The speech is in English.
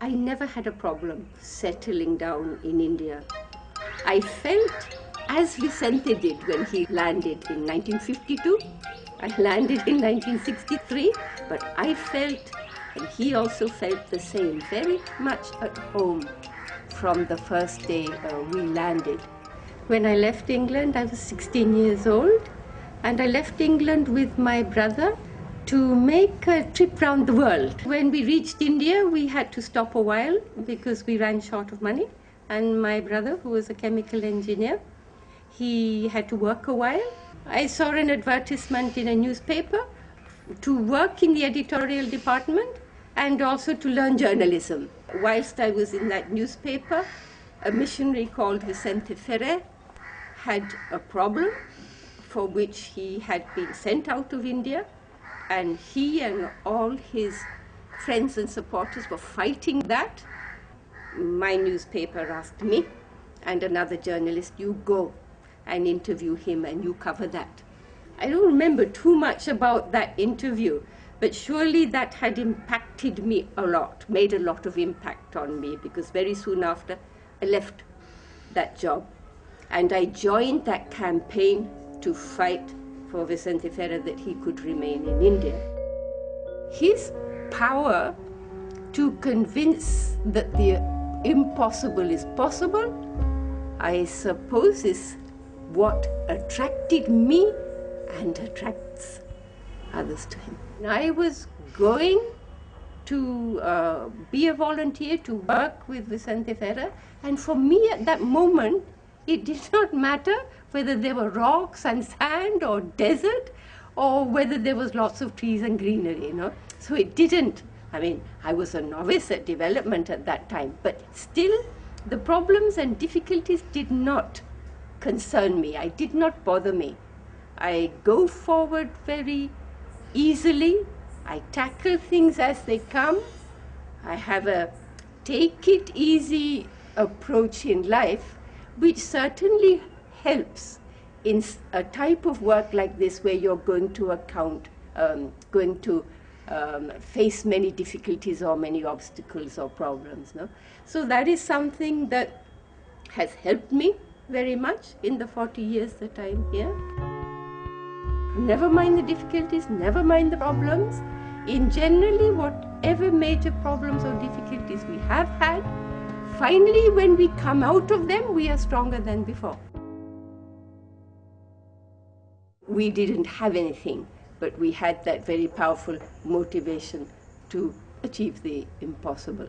I never had a problem settling down in India. I felt as Vicente did when he landed in 1952. I landed in 1963, but I felt, and he also felt the same, very much at home from the first day we landed. When I left England, I was 16 years old, and I left England with my brother to make a trip around the world. When we reached India, we had to stop a while because we ran short of money. And my brother, who was a chemical engineer, he had to work a while. I saw an advertisement in a newspaper to work in the editorial department and also to learn journalism. Whilst I was in that newspaper, a missionary called Vicente Ferrer had a problem for which he had been sent out of India, and he and all his friends and supporters were fighting that. My newspaper asked me and another journalist, you go and interview him and you cover that. I don't remember too much about that interview, but surely that had impacted me a lot, made a lot of impact on me, because very soon after I left that job and I joined that campaign to fight for Vicente Ferrer that he could remain in India. His power to convince that the impossible is possible, I suppose, is what attracted me and attracts others to him. I was going to be a volunteer to work with Vicente Ferrer, and for me at that moment, it did not matter whether there were rocks and sand or desert, or whether there was lots of trees and greenery, So it didn't. I mean, I was a novice at development at that time, but still the problems and difficulties did not concern me. I did not bother me. I go forward very easily. I tackle things as they come. I have a take it easy approach in life, which certainly helps in a type of work like this where you're going to face many difficulties or many obstacles or problems. So that is something that has helped me very much in the 40 years that I'm here. Never mind the difficulties, never mind the problems. In generally, whatever major problems or difficulties we have had, finally, when we come out of them, we are stronger than before. We didn't have anything, but we had that very powerful motivation to achieve the impossible.